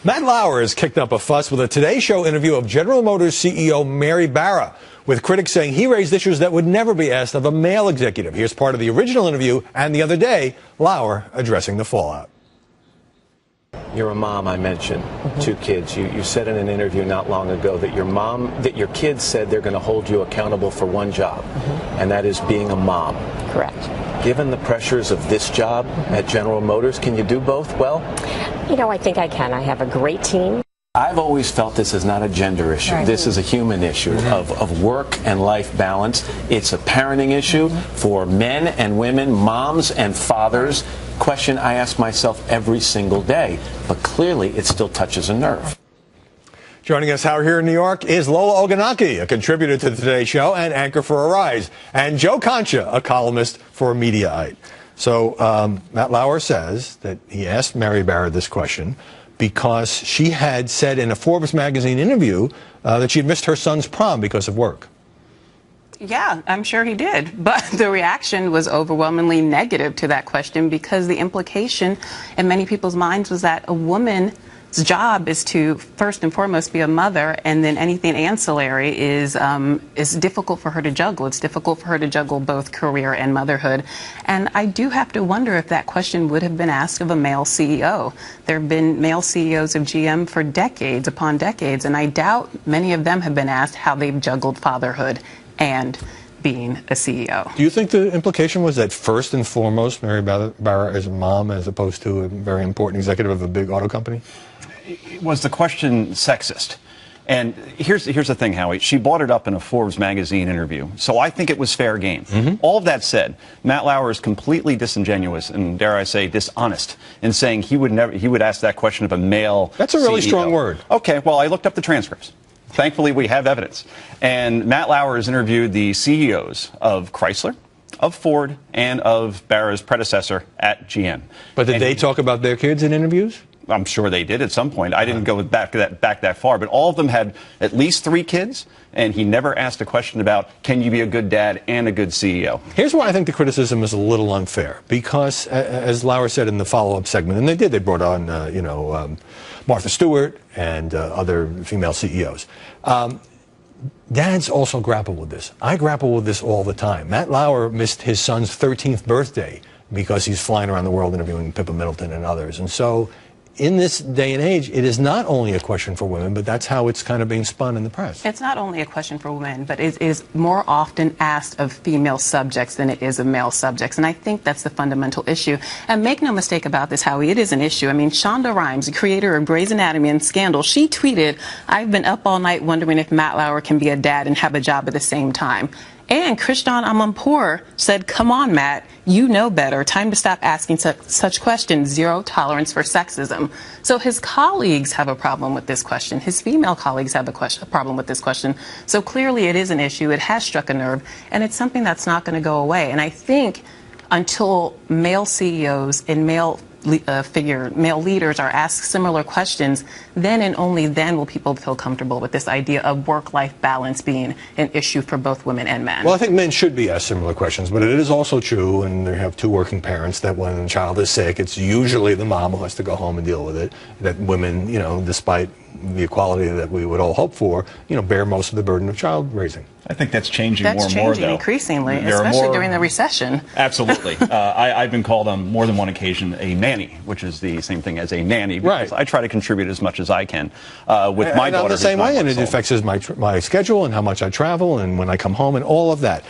Matt Lauer has kicked up a fuss with a Today Show interview of General Motors CEO Mary Barra, with critics saying he raised issues that would never be asked of a male executive. Here's part of the original interview, and the other day, Lauer addressing the fallout. You're a mom, I mentioned, two kids. You said in an interview not long ago that your kids said they're going to hold you accountable for one job, and that is being a mom. Correct. Given the pressures of this job at General Motors, can you do both well? You know, I think I can. I have a great team. I've always felt this is not a gender issue. Right. This is a human issue of work and life balance. It's a parenting issue for men and women, moms and fathers. Question I ask myself every single day, but clearly it still touches a nerve. Joining us out here in New York is Lola Ogunaki, a contributor to the Today Show and anchor for Arise, and Joe Concha, a columnist for Mediaite. So Matt Lauer says that he asked Mary Barra this question because she had said in a Forbes magazine interview that she had missed her son's prom because of work. Yeah, I'm sure he did. But the reaction was overwhelmingly negative to that question because the implication in many people's minds was that a woman's job is to first and foremost be a mother, and then anything ancillary is difficult for her to juggle. It's difficult for her to juggle both career and motherhood. And I do have to wonder if that question would have been asked of a male CEO. There have been male CEOs of GM for decades upon decades, and I doubt many of them have been asked how they've juggled fatherhood and being a CEO. Do you think the implication was that first and foremost Mary Barra is a mom as opposed to a very important executive of a big auto company? Was the question sexist? And here's the thing, Howie. She brought it up in a Forbes magazine interview, so I think it was fair game. All of that said, Matt Lauer is completely disingenuous and, dare I say, dishonest in saying he would ask that question of a male. That's a really CEO. strong word. Okay, well, I looked up the transcripts. Thankfully, we have evidence. And Matt Lauer has interviewed the CEOs of Chrysler, of Ford, and of Barra's predecessor at GM. But did they talk about their kids in interviews? I'm sure they did at some point. I didn't go back that far, but all of them had at least 3 kids, and he never asked a question about, can you be a good dad and a good CEO? Here's why I think the criticism is a little unfair, because as Lauer said in the follow-up segment, and they brought on, Martha Stewart and other female CEOs. Dads also grapple with this. I grapple with this all the time. Matt Lauer missed his son's 13th birthday because he's flying around the world interviewing Pippa Middleton and others. And so in this day and age, it is not only a question for women, but that's how it's kind of being spun in the press. It's not only a question for women, but it is more often asked of female subjects than it is of male subjects. And I think that's the fundamental issue. And make no mistake about this, Howie, it is an issue. I mean, Shonda Rhimes, the creator of Grey's Anatomy and Scandal, she tweeted, "I've been up all night wondering if Matt Lauer can be a dad and have a job at the same time." And Krishnan Amanpour said, "Come on, Matt, you know better. Time to stop asking such questions. Zero tolerance for sexism." So his colleagues have a problem with this question. His female colleagues have a problem with this question. So clearly it is an issue. It has struck a nerve, and it's something that's not going to go away. And I think until male CEOs and male leaders are asked similar questions, then and only then will people feel comfortable with this idea of work-life balance being an issue for both women and men. Well, I think men should be asked similar questions, but it is also true, and they have 2 working parents, that when a child is sick, it's usually the mom who has to go home and deal with it. That women, despite the equality that we would all hope for, bear most of the burden of child raising. I think that's changing more and more, though. That's changing increasingly, especially during the recession. Absolutely. I've been called on more than one occasion a nanny, which is the same thing as a nanny, because I try to contribute as much as I can with my daughter. I'm the same way, and it affects my schedule and how much I travel and when I come home and all of that.